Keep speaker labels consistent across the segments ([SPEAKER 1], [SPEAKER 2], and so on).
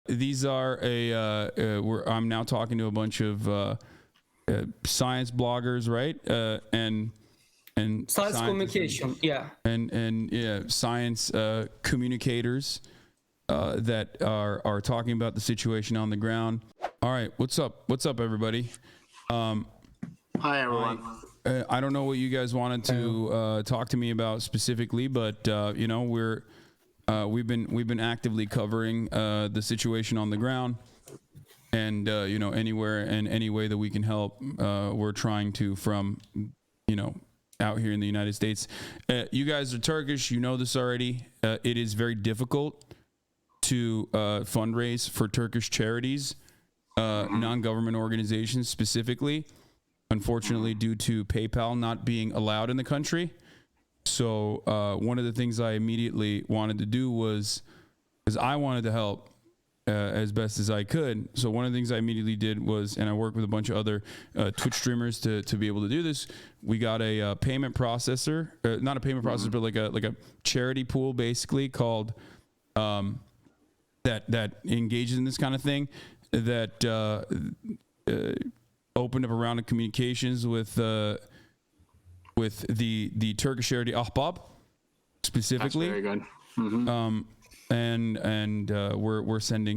[SPEAKER 1] These are I'm now talking to a bunch of science bloggers, right? And
[SPEAKER 2] Science communication, yeah.
[SPEAKER 1] And yeah, science communicators that are talking about the situation on the ground. All right, what's up? What's up, everybody?
[SPEAKER 3] Hi, everyone.
[SPEAKER 1] I don't know what you guys wanted to talk to me about specifically, but you know, we've been actively covering the situation on the ground, and you know, anywhere and any way that we can help, we're trying to. From you know, out here in the United States, you guys are Turkish. You know this already. It is very difficult to fundraise for Turkish charities, non-government organizations specifically. Unfortunately, due to PayPal not being allowed in the country. So one of the things I immediately wanted to do was, because I wanted to help as best as I could. So one of the things I immediately did was, and I worked with a bunch of other Twitch streamers to be able to do this. We got a payment processor, not a payment processor, but like a charity pool, basically called that engages in this kind of thing. That opened up a round of communications with the Turkish charity Ahbab specifically.
[SPEAKER 3] That's very good. Mm-hmm.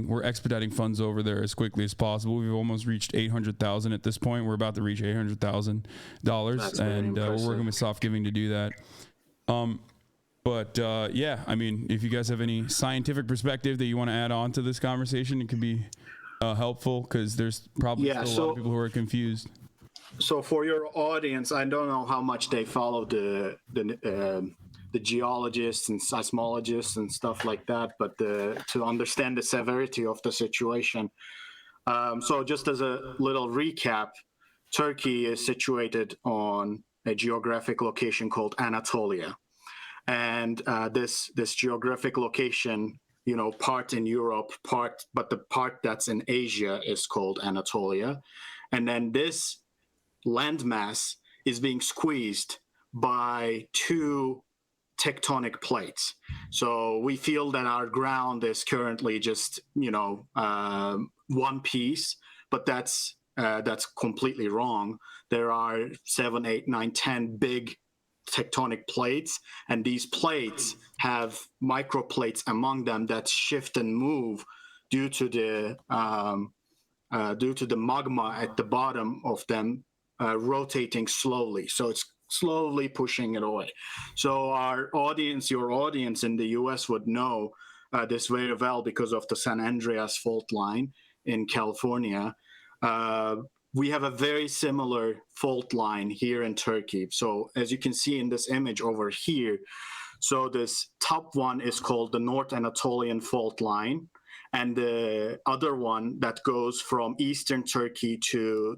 [SPEAKER 1] We're expediting funds over there as quickly as possible. We've almost reached $800,000 at this point. We're about to reach $800,000, and we're working with Soft Giving to do that. Yeah, I mean, if you guys have any scientific perspective that you want to add on to this conversation, it could be helpful, because there's probably still a lot of people who are confused.
[SPEAKER 3] So for your audience, I don't know how much they follow the geologists and seismologists and stuff like that, but to understand the severity of the situation. So just as a little recap, Turkey is situated on a geographic location called Anatolia. And this geographic location, you know, part in Europe, but the part that's in Asia is called Anatolia. And then this landmass is being squeezed by two tectonic plates. So we feel that our ground is currently just, you know, one piece, but that's completely wrong. There are 7, 8, 9, 10 big tectonic plates, and these plates have microplates among them that shift and move due to the magma at the bottom of them rotating slowly. So it's slowly pushing it away. So your audience in the US would know this very well because of the San Andreas fault line in California. We have a very similar fault line here in Turkey. So as you can see in this image over here, so this top one is called the North Anatolian fault line, and the other one that goes from eastern Turkey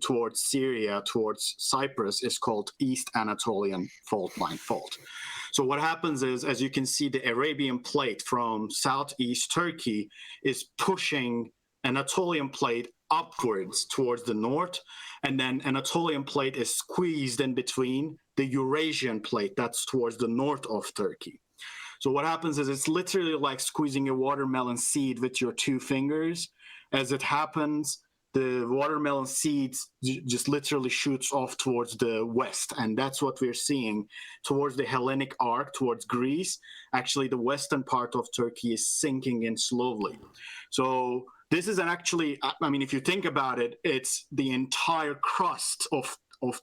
[SPEAKER 3] towards Syria, towards Cyprus, is called East Anatolian fault line fault. So what happens is, as you can see, the Arabian plate from southeast Turkey is pushing Anatolian plate upwards towards the north, and then Anatolian plate is squeezed in between the Eurasian plate that's towards the north of Turkey. So what happens is, it's literally like squeezing a watermelon seed with your two fingers. As it happens, the watermelon seeds just literally shoots off towards the west, and that's what we're seeing towards the Hellenic arc, towards Greece. Actually, the western part of Turkey is sinking in slowly. So this is actually, I mean, if you think about it, it's the entire crust of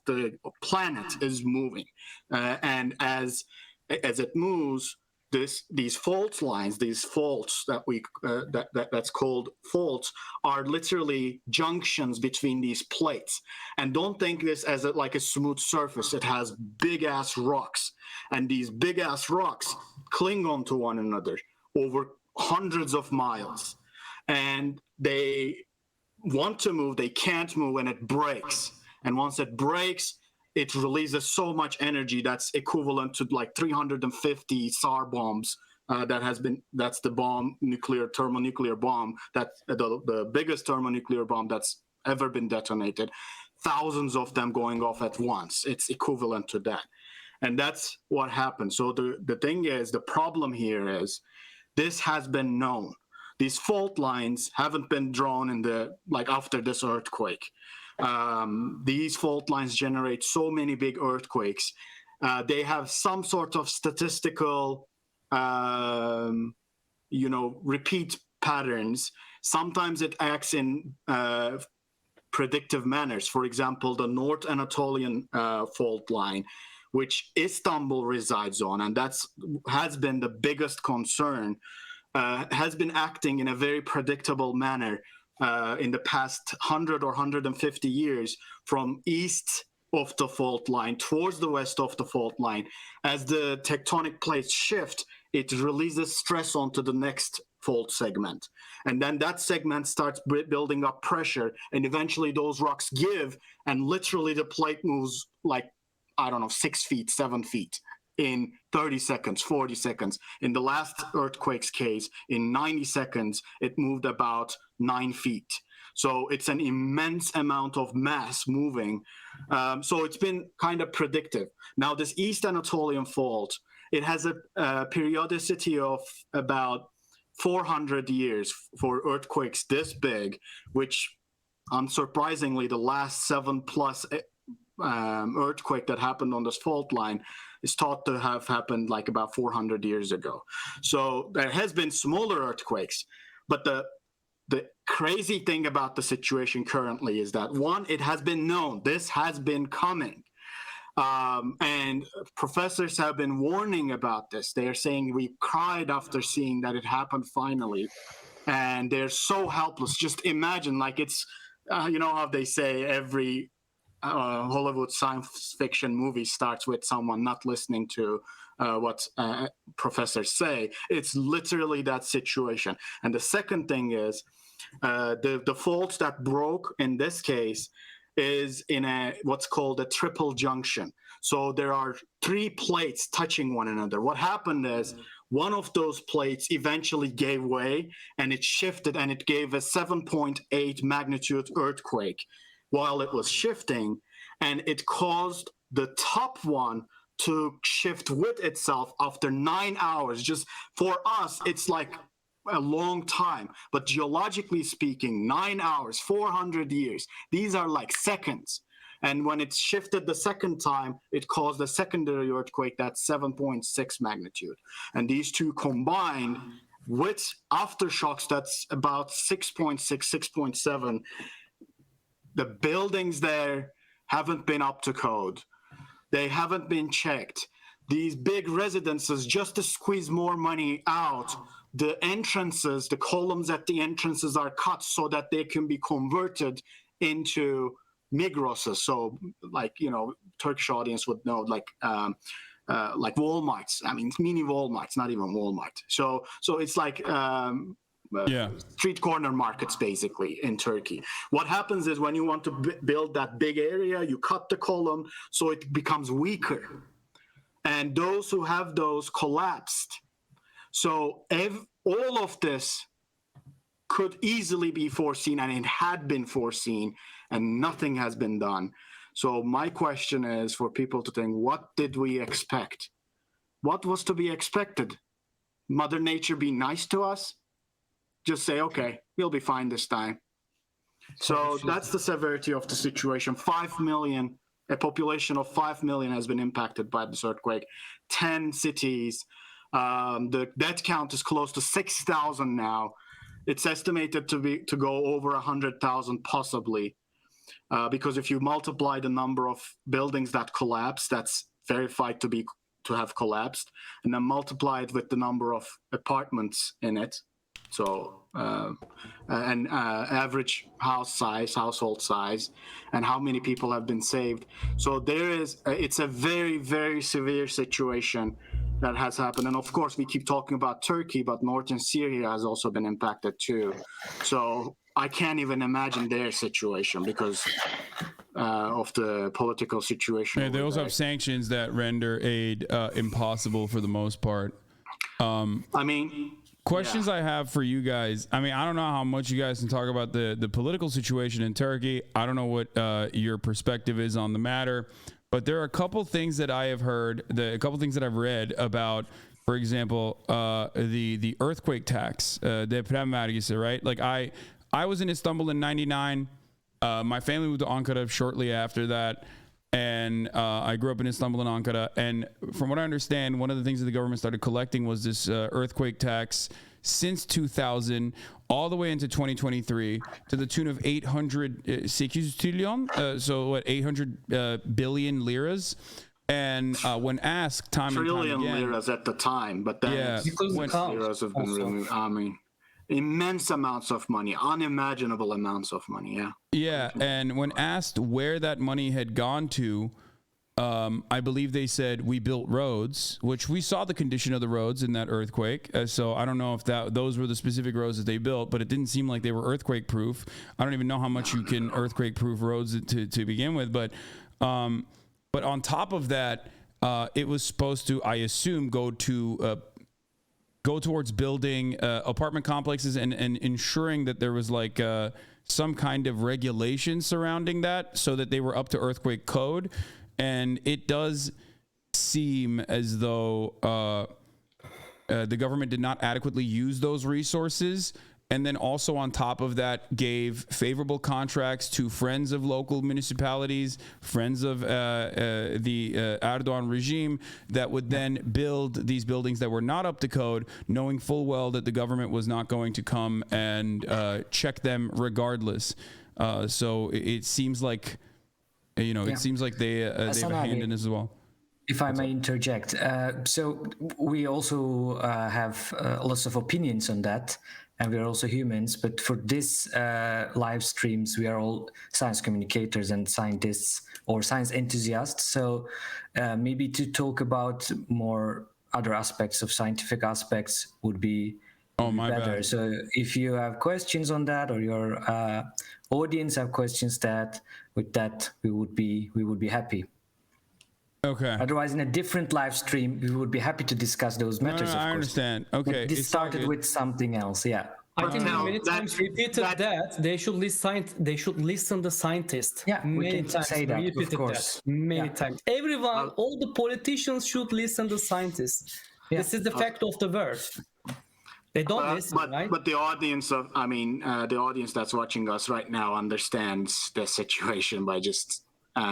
[SPEAKER 3] the planet is moving, and as it moves, these fault lines, these faults that's called faults, are literally junctions between these plates. And don't think this as like a smooth surface. It has big ass rocks, and these big ass rocks cling on to one another over hundreds of miles. And they want to move, they can't move, and it breaks. And once it breaks, it releases so much energy that's equivalent to like 350 SAR bombs. That's the bomb, thermonuclear bomb, that's the biggest thermonuclear bomb that's ever been detonated. Thousands of them going off at once. It's equivalent to that. And that's what happened. So the thing is, the problem here is, this has been known. these fault lines haven't been drawn in the after this earthquake. These fault lines generate so many big earthquakes. They have some sort of statistical, repeat patterns. Sometimes it acts in predictive manners. For example, the North Anatolian fault line, which Istanbul resides on, and has been the biggest concern, has been acting in a very predictable manner in the past 100 or 150 years from east of the fault line towards the west of the fault line. As the tectonic plates shift, it releases stress onto the next fault segment. And then that segment starts building up pressure, and eventually those rocks give, and literally the plate moves 6 feet, 7 feet in 30 seconds, 40 seconds. In the last earthquake's case, in 90 seconds, it moved about 9 feet. So it's an immense amount of mass moving. So it's been kind of predictive. Now, this East Anatolian fault, it has a periodicity of about 400 years for earthquakes this big, which unsurprisingly, the last 7+ earthquake that happened on this fault line is thought to have happened about 400 years ago. So there has been smaller earthquakes, but the crazy thing about the situation currently is that, one, it has been known, this has been coming. And professors have been warning about this. They're saying we cried after seeing that it happened finally. And they're so helpless. Just imagine, it's, how they say every Hollywood science fiction movie starts with someone not listening to what professors say. It's literally that situation. And the second thing is the fault that broke in this case is in what's called a triple junction. So there are 3 plates touching one another. What happened is one of those plates eventually gave way, and it shifted, and it gave a 7.8 magnitude earthquake while it was shifting, and it caused the top one to shift with itself after 9 hours. Just for us, it's like a long time, but geologically speaking, 9 hours, 400 years, these are like seconds. And when it shifted the second time, it caused a secondary earthquake that's 7.6 magnitude. And these two combined with aftershocks that's about 6.6, 6.7, the buildings there haven't been up to code. They haven't been checked. These big residences, just to squeeze more money out, the entrances, the columns at the entrances are cut so that they can be converted into Migroses. So, Turkish audience would know, like Walmarts. I mean, mini Walmarts, not even Walmart. So it's like street corner markets, basically, in Turkey. What happens is when you want to build that big area, you cut the column so it becomes weaker. And those who have those collapsed. So all of this could easily be foreseen, and it had been foreseen, and nothing has been done. So my question is for people to think, what did we expect? What was to be expected? Mother Nature be nice to us? Just say, okay, we'll be fine this time. So that's the severity of the situation. 5 million, a population of 5 million has been impacted by this earthquake. 10 cities. The death count is close to 6,000 now. It's estimated to go over 100,000 possibly, because if you multiply the number of buildings that collapsed, that's verified to have collapsed, and then multiply it with the number of apartments in it. So average household size, and how many people have been saved. So it's a very, very severe situation that has happened. And of course, we keep talking about Turkey, but northern Syria has also been impacted too. So I can't even imagine their situation because of the political situation.
[SPEAKER 1] Yeah, they also have sanctions that render aid impossible for the most part. Questions I have for you guys. I mean, I don't know how much you guys can talk about the political situation in Turkey. I don't know what your perspective is on the matter, but there are a couple things that I have heard, a couple things that I've read about for example, the earthquake tax, deprem vergisi, right? Like I was in Istanbul in '99. My family moved to Ankara shortly after that. And I grew up in Istanbul and Ankara. And from what I understand, one of the things that the government started collecting was this earthquake tax since 2000 all the way into 2023 to the tune of 800 trillion. So what, 800 billion liras. And when asked time and time
[SPEAKER 3] Trillion
[SPEAKER 1] again,
[SPEAKER 3] liras at the time, but then liras have been removed. I mean, immense amounts of money, unimaginable amounts of money. Yeah.
[SPEAKER 1] Yeah, and when asked where that money had gone to, I believe they said we built roads, which we saw the condition of the roads in that earthquake. So I don't know if those were the specific roads that they built, but it didn't seem like they were earthquake proof. I don't even know how much you can earthquake proof roads to begin with, but on top of that, it was supposed to, I assume, go towards building apartment complexes and ensuring that there was like some kind of regulation surrounding that so that they were up to earthquake code. And it does seem as though the government did not adequately use those resources. And then also on top of that, gave favorable contracts to friends of local municipalities, friends of the Erdogan regime that would then build these buildings that were not up to code, knowing full well that the government was not going to come and check them regardless. So it seems like, it seems like they have a hand in this as well.
[SPEAKER 4] If I may interject. So we also have lots of opinions on that. And we are also humans, but for this live streams, we are all science communicators and scientists or science enthusiasts. So maybe to talk about more other aspects of scientific aspects would be better.
[SPEAKER 1] Bad.
[SPEAKER 4] So if you have questions on that, or your audience have questions with that, we would be happy.
[SPEAKER 1] Okay.
[SPEAKER 4] Otherwise, in a different live stream, we would be happy to discuss those matters.
[SPEAKER 1] I understand. Okay.
[SPEAKER 4] But this started with something else. Yeah.
[SPEAKER 2] I think many times repeated that they should listen the scientists.
[SPEAKER 4] Yeah,
[SPEAKER 2] many
[SPEAKER 4] we can
[SPEAKER 2] times
[SPEAKER 4] say that,
[SPEAKER 2] repeated
[SPEAKER 4] of course.
[SPEAKER 2] that many times. Everyone, all the politicians should listen to scientists.
[SPEAKER 4] Yeah.
[SPEAKER 2] This is the fact of the world. They don't listen, right?
[SPEAKER 3] But the audience the audience that's watching us right now understands the situation by just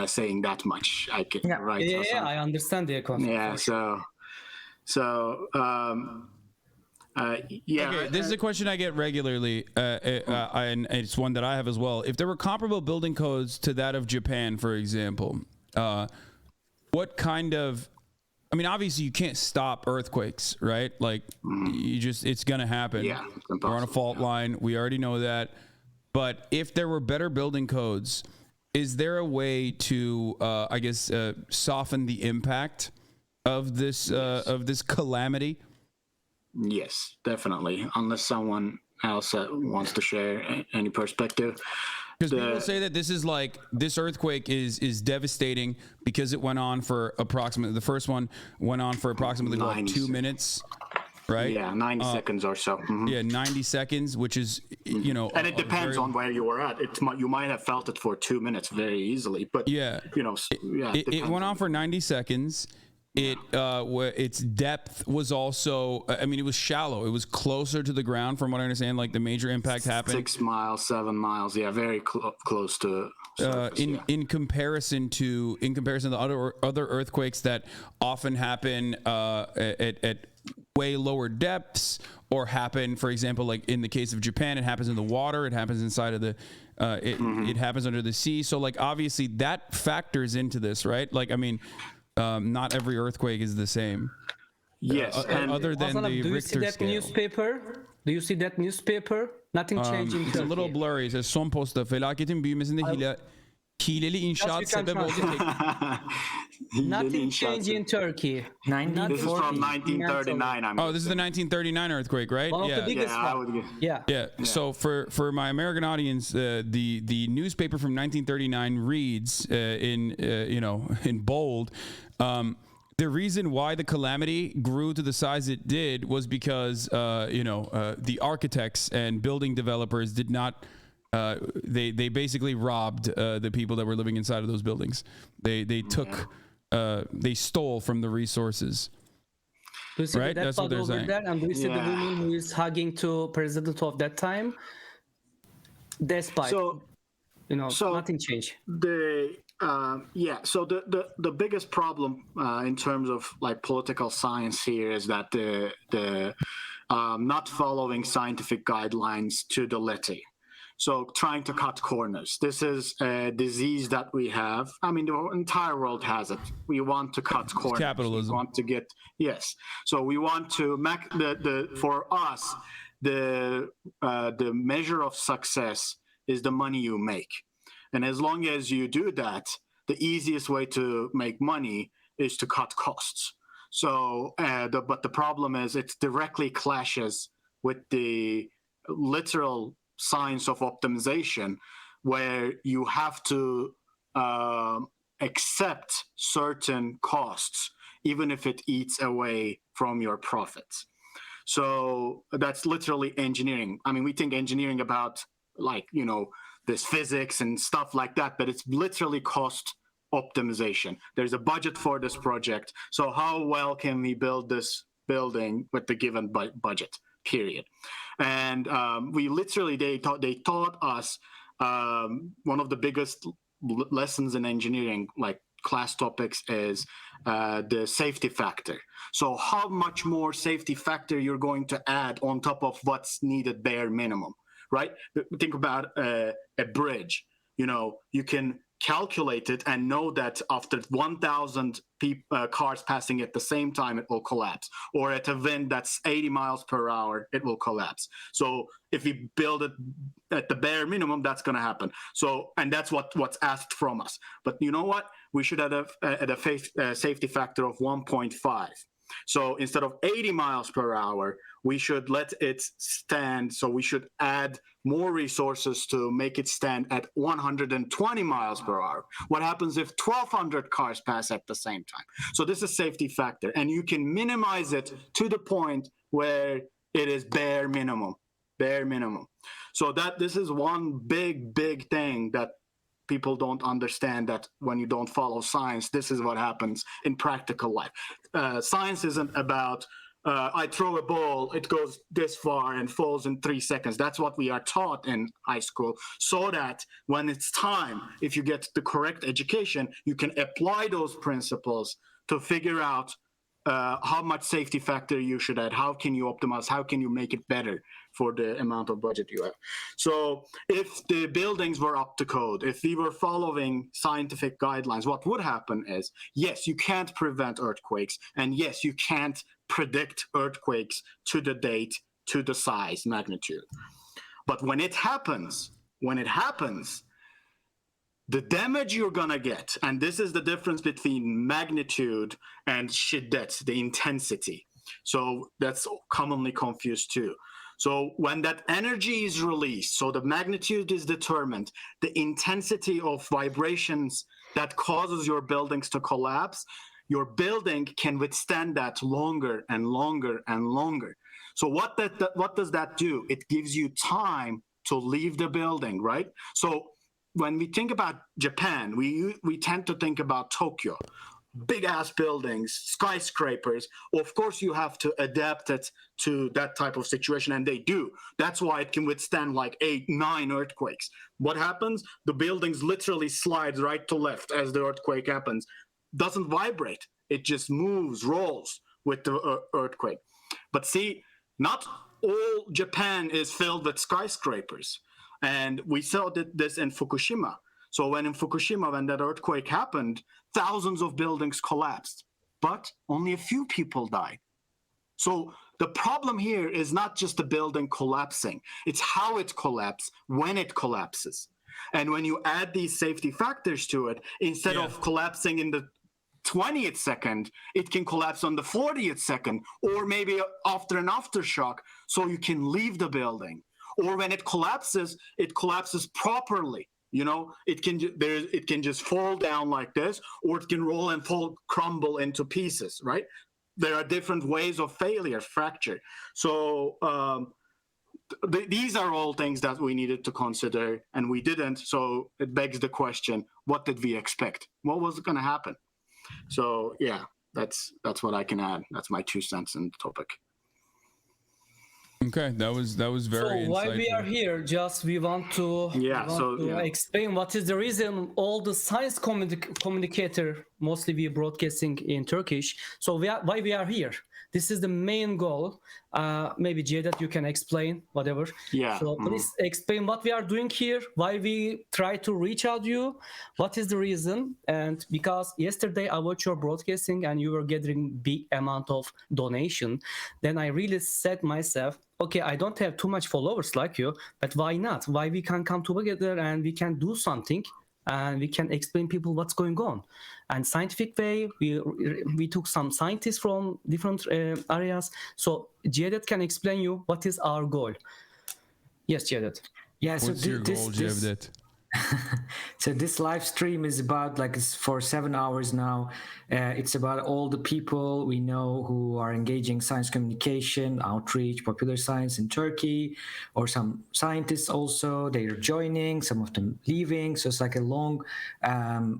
[SPEAKER 3] saying that much. Right?
[SPEAKER 2] Yeah, I understand the concept.
[SPEAKER 3] Yeah.
[SPEAKER 1] Okay, this is a question I get regularly, and it's one that I have as well. If there were comparable building codes to that of Japan, for example, what kind of, obviously you can't stop earthquakes, right? Like it's going to happen.
[SPEAKER 3] Yeah,
[SPEAKER 1] we're on a fault line. We already know that. But if there were better building codes, is there a way to, soften the impact of this calamity?
[SPEAKER 3] Yes, definitely. Unless someone else wants to share any perspective.
[SPEAKER 1] Because people say that this earthquake is devastating because it went on for the first one went on for approximately 2 minutes, right?
[SPEAKER 3] Yeah, 90 seconds or so. Mm-hmm.
[SPEAKER 1] Yeah, 90 seconds, which is,
[SPEAKER 3] and it depends on where you were at. You might have felt it for 2 minutes very easily, but
[SPEAKER 1] it went on for 90 seconds. Its depth was also, it was shallow. It was closer to the ground from what I understand, like the major impact happened.
[SPEAKER 3] 6 miles, 7 miles. Yeah, very close to surface,
[SPEAKER 1] in comparison to other earthquakes that often happen at way lower depths, or happen, for example, like in the case of Japan, it happens in the water, it happens inside of the it happens under the sea. So like obviously that factors into this, right? Like not every earthquake is the same.
[SPEAKER 3] Yes.
[SPEAKER 1] Other than the Richter scale.
[SPEAKER 2] Do you see that newspaper? Nothing changed in Turkey.
[SPEAKER 1] It's a little blurry. It says son posta felaketin büyümesinde hileli inşaat sebep oldu.
[SPEAKER 2] Nothing changed in Turkey.
[SPEAKER 3] This is from 1939.
[SPEAKER 1] This is the 1939 earthquake, right?
[SPEAKER 2] One of the biggest one.
[SPEAKER 1] Yeah. So for my American audience, the newspaper from 1939 reads in bold. The reason why the calamity grew to the size it did was because the architects and building developers did not. They basically robbed the people that were living inside of those buildings. They stole from the resources.
[SPEAKER 2] Do you see
[SPEAKER 1] Right?
[SPEAKER 2] that
[SPEAKER 1] That's what
[SPEAKER 2] bug
[SPEAKER 1] they're
[SPEAKER 2] over
[SPEAKER 1] saying.
[SPEAKER 2] there? And do you see the
[SPEAKER 3] Yeah.
[SPEAKER 2] woman who is hugging to president of that time? Despite,
[SPEAKER 3] So
[SPEAKER 2] nothing changed.
[SPEAKER 3] So the biggest problem in terms of like political science here is that the not following scientific guidelines to the letter. So trying to cut corners. This is a disease that we have. I mean, the entire world has it. We want to cut corners.
[SPEAKER 1] capitalism.
[SPEAKER 3] We want to get So we want to make for us the measure of success is the money you make. And as long as you do that, the easiest way to make money is to cut costs. So, but the problem is it directly clashes with the literal science of optimization, where you have to accept certain costs, even if it eats away from your profits. So that's literally engineering. I mean, we think engineering about like, this physics and stuff like that, but it's literally cost optimization. There's a budget for this project. So how well can we build this building with the given budget, period? And we literally, they taught us one of the biggest lessons in engineering, like class topics, is the safety factor. So how much more safety factor you're going to add on top of what's needed bare minimum, right? Think about a bridge. You can calculate it and know that after 1,000 cars passing at the same time, it will collapse. Or at a wind that's 80 miles per hour, it will collapse. So if we build it at the bare minimum, that's going to happen. So, and that's what's asked from us. But you know what? We should have a safety factor of 1.5. So instead of 80 miles per hour, we should let it stand. So we should add more resources to make it stand at 120 miles per hour. What happens if 1,200 cars pass at the same time? So this is safety factor, and you can minimize it to the point where it is bare minimum. So this is one big thing that people don't understand, that when you don't follow science, this is what happens in practical life. Science isn't about I throw a ball, it goes this far and falls in 3 seconds. That's what we are taught in high school, so that when it's time, if you get the correct education, you can apply those principles to figure out how much safety factor you should add, how can you optimize, how can you make it better for the amount of budget you have. So if the buildings were up to code, if we were following scientific guidelines, what would happen is, yes, you can't prevent earthquakes, and yes, you can't predict earthquakes to the date, to the size, magnitude. But when it happens, the damage you're gonna get, and this is the difference between magnitude and shiddet, the intensity. So that's commonly confused too. So when that energy is released, so the magnitude is determined, the intensity of vibrations that causes your buildings to collapse, your building can withstand that longer and longer and longer. So what does that do? It gives you time to leave the building, right? So when we think about Japan, we tend to think about Tokyo, big ass buildings, skyscrapers. Of course, you have to adapt it to that type of situation, and they do. That's why it can withstand like 8, 9 earthquakes. What happens? The buildings literally slides right to left as the earthquake happens. Doesn't vibrate. It just moves, rolls with the earthquake. But see, not all Japan is filled with skyscrapers. And we saw this in Fukushima. So when that earthquake happened, thousands of buildings collapsed, but only a few people died. So the problem here is not just the building collapsing, it's how it collapses, when it collapses. And when you add these safety factors to it, instead of collapsing in the 20th second, it can collapse on the 40th second, or maybe after an aftershock, so you can leave the building. Or when it collapses properly. It can just fall down like this, or it can roll and crumble into pieces, right? There are different ways of failure, fracture. So these are all things that we needed to consider, and we didn't. So it begs the question: what did we expect? What was going to happen? So yeah, that's what I can add. That's my 2 cents in the topic.
[SPEAKER 1] Okay, that was very
[SPEAKER 2] So why we
[SPEAKER 1] insightful.
[SPEAKER 2] are here? Just we want to, explain what is the reason all the science communicator, mostly we broadcasting in Turkish. So why we are here? This is the main goal. Maybe Cevdet, you can explain whatever.
[SPEAKER 3] Yeah.
[SPEAKER 2] So please explain what we are doing here, why we try to reach out to you, what is the reason? And because yesterday I watched your broadcasting and you were gathering big amount of donation, then I really said myself, okay, I don't have too much followers like you, but why not? Why we can come together and we can do something and we can explain people what's going on. And scientific way, we took some scientists from different areas. So Cevdet can explain you what is our goal. Yes, Cevdet.
[SPEAKER 4] Yeah. So
[SPEAKER 1] What's your goal, Cevdet?
[SPEAKER 4] So this live stream is about like it's for 7 hours now. It's about all the people we know who are engaging science communication, outreach, popular science in Turkey, or some scientists also. They are joining, some of them leaving. So it's like a long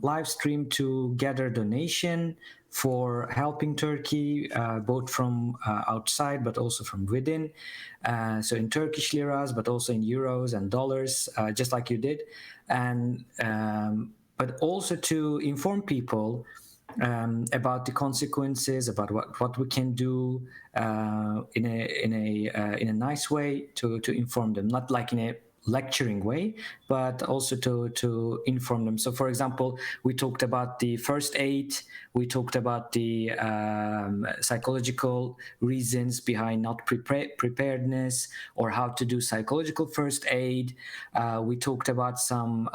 [SPEAKER 4] live stream to gather donation for helping Turkey, both from outside but also from within. So in Turkish liras, but also in euros and dollars, just like you did. And but also to inform people about the consequences, about what we can do in a nice way to inform them, not like in a lecturing way, but also to inform them. So for example, we talked about the first aid, we talked about the psychological reasons behind not preparedness, or how to do psychological first aid. We talked about some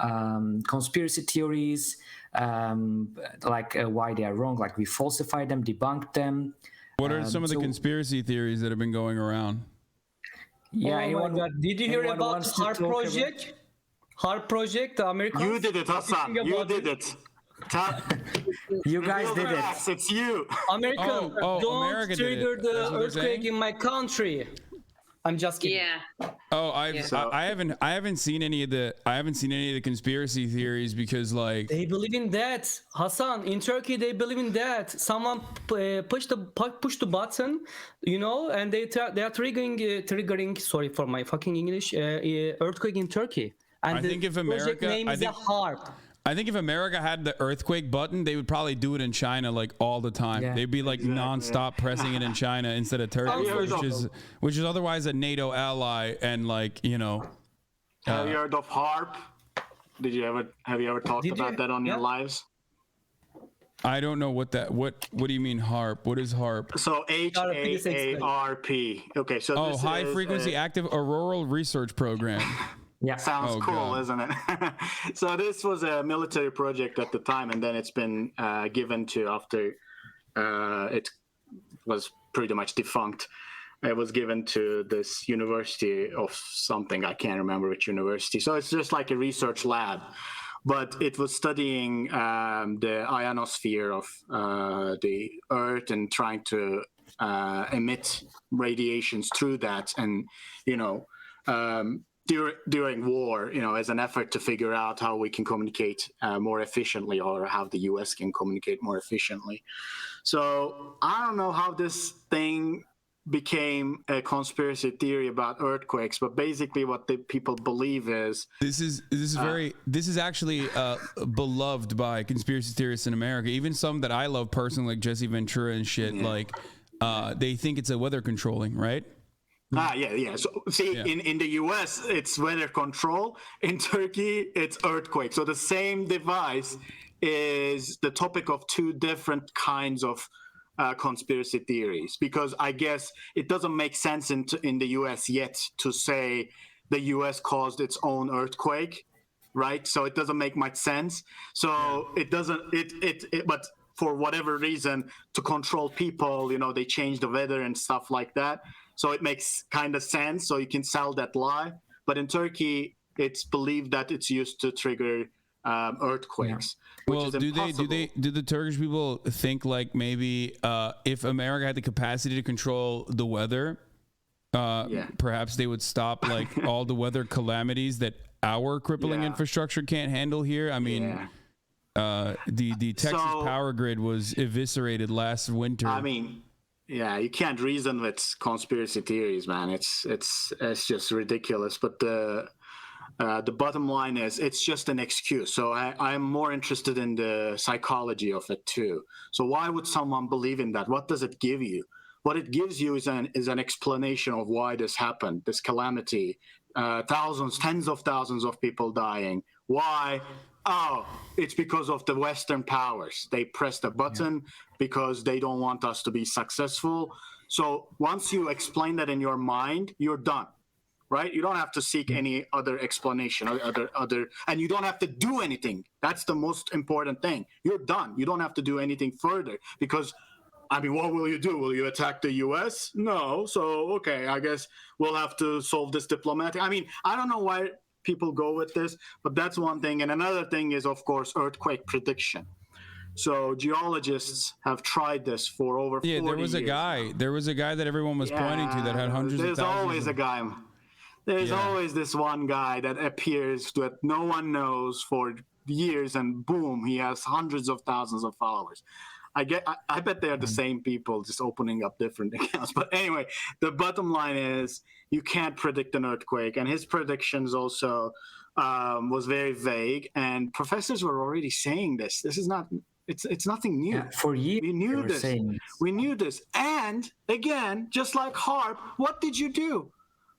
[SPEAKER 4] conspiracy theories, like why they are wrong, like we falsified them, debunked them.
[SPEAKER 1] What are some of the conspiracy theories that have been going around?
[SPEAKER 4] Yeah,
[SPEAKER 2] Oh my God. Did you hear about HARP project? HARP project, the Americans?
[SPEAKER 3] You did it, Hassan. You did it.
[SPEAKER 4] You guys did it.
[SPEAKER 3] It's you.
[SPEAKER 2] American, don't
[SPEAKER 1] America did
[SPEAKER 2] trigger
[SPEAKER 1] it.
[SPEAKER 2] the
[SPEAKER 1] That's what they're
[SPEAKER 2] earthquake
[SPEAKER 1] saying?
[SPEAKER 2] in my country. I'm just kidding.
[SPEAKER 5] Yeah.
[SPEAKER 1] Oh, I haven't seen any of the conspiracy theories because like
[SPEAKER 2] They believe in that. Hassan, in Turkey, they believe in that. Someone push the button, you know, and they are triggering. Sorry for my fucking English. Earthquake in Turkey. And
[SPEAKER 1] I think if
[SPEAKER 2] project
[SPEAKER 1] America,
[SPEAKER 2] name is a HARP.
[SPEAKER 1] I think if America had the earthquake button, they would probably do it in China like all the time.
[SPEAKER 4] Yeah.
[SPEAKER 1] They'd be like nonstop pressing it in China instead of Turkey, which is otherwise a NATO ally, and like you know.
[SPEAKER 3] Have you heard of HARP? Have you ever talked about that on your lives?
[SPEAKER 1] I don't know what do you mean HARP? What is HARP?
[SPEAKER 3] So HAARP. Okay, so
[SPEAKER 1] Oh,
[SPEAKER 3] this
[SPEAKER 1] High
[SPEAKER 3] is
[SPEAKER 1] Frequency Active Auroral Research Program.
[SPEAKER 4] Yeah.
[SPEAKER 3] Sounds cool,
[SPEAKER 1] God.
[SPEAKER 3] isn't it? So this was a military project at the time, and then it's been given to after it was pretty much defunct. It was given to this university of something, I can't remember which university. So it's just like a research lab, but it was studying the ionosphere of the Earth and trying to emit radiations through that, and you know. During war, you know, as an effort to figure out how we can communicate more efficiently, or how the U.S. can communicate more efficiently. So I don't know how this thing became a conspiracy theory about earthquakes, but basically what the people believe is
[SPEAKER 1] this is actually beloved by conspiracy theorists in America. Even some that I love personally, like Jesse Ventura and shit. Yeah. Like they think it's a weather controlling, right?
[SPEAKER 3] Yeah. So see, in the US, it's weather control. In Turkey, it's earthquake. So the same device is the topic of two different kinds of conspiracy theories. Because I guess it doesn't make sense in the US yet to say the US caused its own earthquake, right? So it doesn't make much sense. So it doesn't. But for whatever reason, to control people, you know, they change the weather and stuff like that. So it makes kind of sense. So you can sell that lie. But in Turkey, it's believed that it's used to trigger earthquakes.
[SPEAKER 1] Yeah. Well, do the Turkish people think like maybe if America had the capacity to control the weather, perhaps they would stop like all the weather calamities that our crippling infrastructure can't handle here? I mean, The Texas
[SPEAKER 3] So-
[SPEAKER 1] power grid was eviscerated last winter.
[SPEAKER 3] I mean, yeah, you can't reason with conspiracy theories, man. It's just ridiculous. But the bottom line is, it's just an excuse. So I'm more interested in the psychology of it too. So why would someone believe in that? What does it give you? What it gives you is an explanation of why this happened, this calamity, thousands, tens of thousands of people dying. Why? Oh, it's because of the Western powers. They pressed a button because they don't want us to be successful. So once you explain that in your mind, you're done, right? You don't have to seek any other explanation, and you don't have to do anything. That's the most important thing. You're done. You don't have to do anything further because, I mean, what will you do? Will you attack the U.S.? No. So, okay, I guess we'll have to solve this diplomatic. I mean, I don't know why people go with this, but that's one thing. And another thing is, of course, earthquake prediction. So geologists have tried this for over 40 years.
[SPEAKER 1] There was a guy that everyone was pointing to that had hundreds of thousands.
[SPEAKER 3] There's always a guy. There's always this one guy that appears that no one knows for years, and boom, he has hundreds of thousands of followers. I bet they are the same people just opening up different accounts. But anyway, the bottom line is you can't predict an earthquake, and his predictions also was very vague. And professors were already saying this. This is not. It's nothing new.
[SPEAKER 4] Yeah, for years
[SPEAKER 3] we knew this. We knew this. And again, just like HARP, what did you do?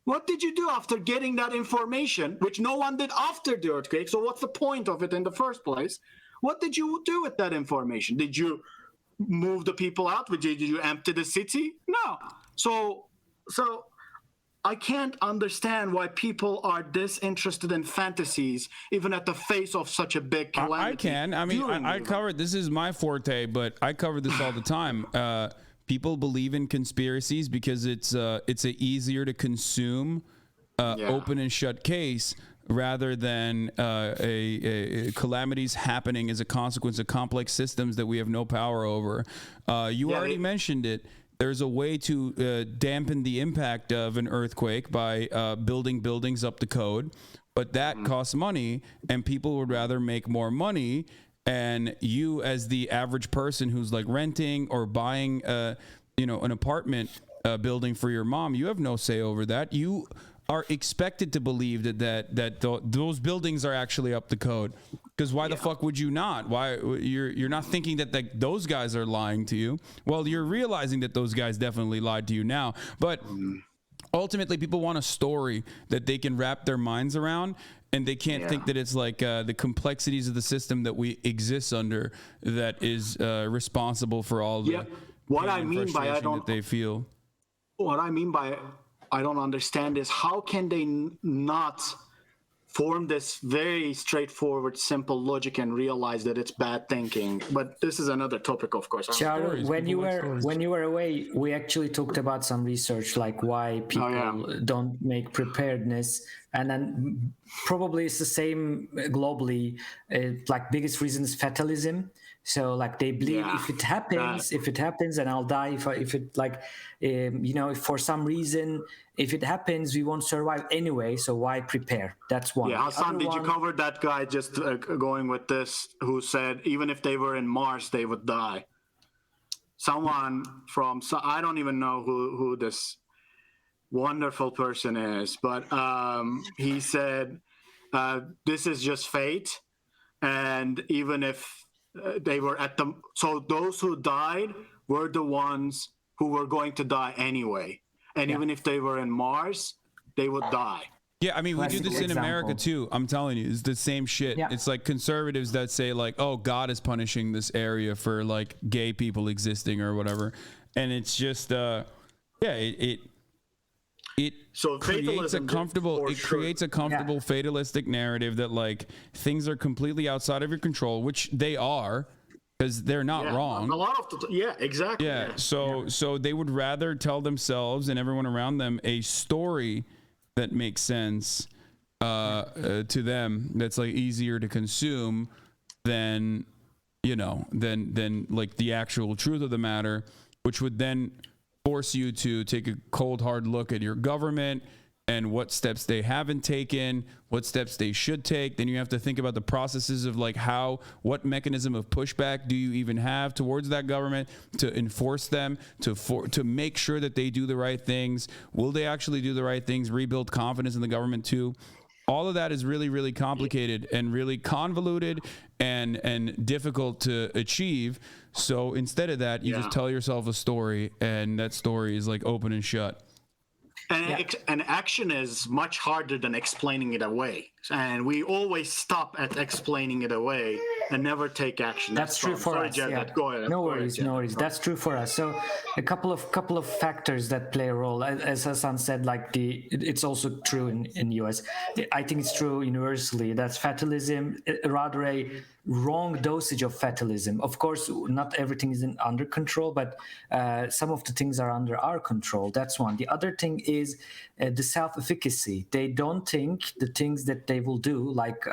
[SPEAKER 3] What did you do after getting that information, which no one did after the earthquake? So what's the point of it in the first place? What did you do with that information? Did you move the people out? Did you empty the city? No. So I can't understand why people are disinterested in fantasies, even at the face of such a big calamity.
[SPEAKER 1] I can. I mean, I covered, this is my forte, but I cover this all the time. People believe in conspiracies because it's a easier to consume open and shut case rather than a calamities happening as a consequence of complex systems that we have no power over. You already mentioned it. There's a way to dampen the impact of an earthquake by building buildings up the code, but that costs money, and people would rather make more money. And you, as the average person who's like renting or buying, an apartment building for your mom, you have no say over that. You are expected to believe that those buildings are actually up the code. Because why the fuck would you not? Why you're not thinking that those guys are lying to you? Well, you're realizing that those guys definitely lied to you now. But ultimately, people want a story that they can wrap their minds around, and they can't think that it's like the complexities of the system that we exist under that is responsible for all the
[SPEAKER 3] what I mean by
[SPEAKER 1] that they feel.
[SPEAKER 3] What I mean by I don't understand is how can they not form this very straightforward, simple logic and realize that it's bad thinking? But this is another topic, of course.
[SPEAKER 4] Charo, when you were away, we actually talked about some research, like why people don't make preparedness, and then probably it's the same globally. Like biggest reason is fatalism. So like they believe if it happens, and I'll die. If it like, if for some reason, if it happens, we won't survive anyway. So why prepare? That's one.
[SPEAKER 3] Yeah, Hassan, did you cover that guy just going with this who said even if they were in Mars, they would die? Someone from, I don't even know who this wonderful person is, but he said this is just fate, and even if they were so those who died were the ones who were going to die anyway. And even if they were in Mars, they would die.
[SPEAKER 1] Yeah, I mean, we do this in America too. I'm telling you, it's the same shit. Yeah. It's like conservatives that say like, oh, God is punishing this area for like gay people existing or whatever. And it's just, it creates a comfortable fatalistic narrative that like things are completely outside of your control, which they are, because they're not wrong.
[SPEAKER 3] A lot of exactly.
[SPEAKER 1] Yeah. So they would rather tell themselves and everyone around them a story that makes sense to them, that's like easier to consume than like the actual truth of the matter, which would then force you to take a cold hard look at your government and what steps they haven't taken, what steps they should take. Then you have to think about the processes of like what mechanism of pushback do you even have towards that government to enforce them, to make sure that they do the right things. Will they actually do the right things? Rebuild confidence in the government too. All of that is really, really complicated and really convoluted and difficult to achieve. So instead of that, you just tell yourself a story, and that story is like open and shut.
[SPEAKER 3] And action is much harder than explaining it away. And we always stop at explaining it away and never take action.
[SPEAKER 4] That's true for us. Yeah.
[SPEAKER 3] Go ahead.
[SPEAKER 4] No worries. That's true for us. So a couple of factors that play a role, as Hasan said, like it's also true in US. I think it's true universally. That's fatalism, rather a wrong dosage of fatalism. Of course, not everything is under control, but some of the things are under our control. That's one. The other thing is the self-efficacy. They don't think the things that they will do, like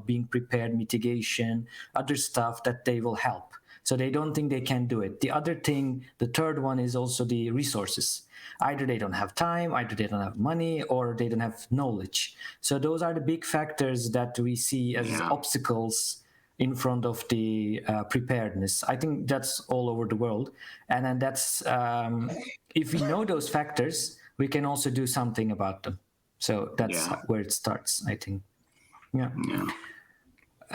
[SPEAKER 4] being prepared, mitigation, other stuff, that they will help. So they don't think they can do it. The other thing, the third one, is also the resources. Either they don't have time, either they don't have money, or they don't have knowledge. So those are the big factors that we see as obstacles in front of the preparedness. I think that's all over the world. And then that's, if we know those factors, we can also do something about them. So that's where it starts, I think. Yeah.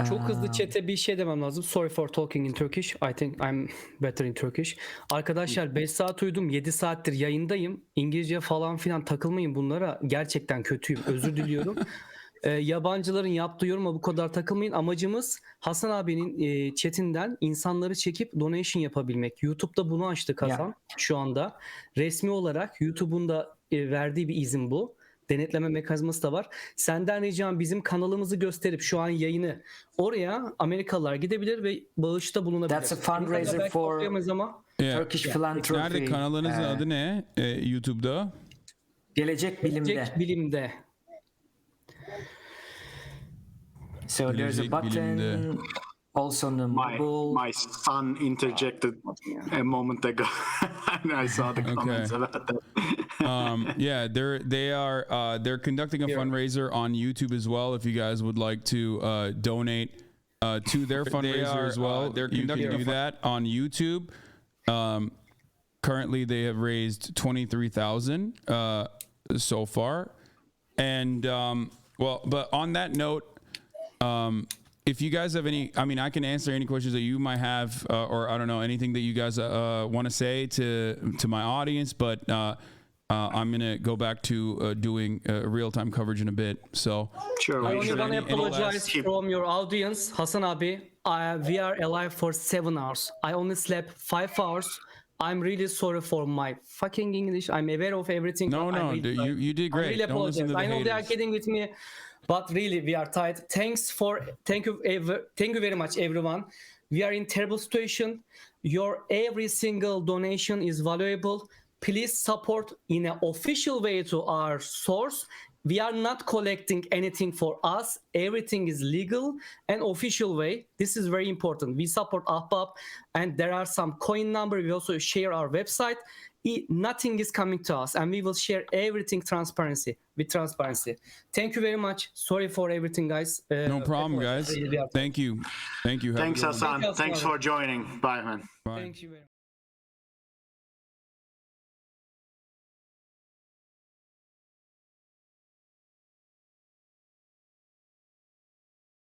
[SPEAKER 2] Çok hızlı chat'e bir şey demem lazım. Sorry for talking in Turkish. I think I'm better in Turkish. Arkadaşlar 5 saat uyudum. 7 saattir yayındayım. İngilizce falan filan takılmayın bunlara. Gerçekten kötüyüm. Özür diliyorum. Yabancıların yaptığı yoruma bu kadar takılmayın. Amacımız Hasan abinin chatinden insanları çekip donation yapabilmek. YouTube'da bunu açtık Hasan şu anda. Resmi olarak YouTube'un da verdiği bir izin bu. Denetleme mekanizması da var. Senden ricam bizim kanalımızı gösterip şu an yayını oraya Amerikalılar gidebilir ve bağışta bulunabilir.
[SPEAKER 4] That's a fundraiser for Turkish philanthropy.
[SPEAKER 1] Nerede kanalınızın adı ne? YouTube'da?
[SPEAKER 4] Gelecek Bilimde.
[SPEAKER 2] Gelecek Bilimde.
[SPEAKER 4] So there's a button also on the mobile.
[SPEAKER 3] My son interjected a moment ago and I saw the comments about that.
[SPEAKER 1] They're conducting a fundraiser on YouTube as well. If you guys would like to donate to their fundraiser as well, you can do that on YouTube. Currently, they have raised $23,000 so far, and but on that note. If you guys have any, I mean, I can answer any questions that you might have, or I don't know, anything that you guys want to say to my audience, but I'm going to go back to doing real-time coverage in a bit. So
[SPEAKER 3] sure.
[SPEAKER 2] I only want to apologize from your audience, Hasanabi. We are alive for 7 hours. I only slept 5 hours. I'm really sorry for my fucking English. I'm aware of everything.
[SPEAKER 1] No, you did great.
[SPEAKER 2] I really apologize. I know they are kidding with me. But really, we are tired. Thank you very much, everyone. We are in terrible situation. Your every single donation is valuable. Please support in an official way to our source. We are not collecting anything for us. Everything is legal and official way. This is very important. We support Ahbab, and there are some coin number. We also share our website. Nothing is coming to us, and we will share everything with transparency. Thank you very much. Sorry for everything, guys.
[SPEAKER 1] No problem, guys. Thank you.
[SPEAKER 3] Thanks, Hasan. Thanks for joining. Bye, man.
[SPEAKER 1] Bye.
[SPEAKER 2] Thank you very much.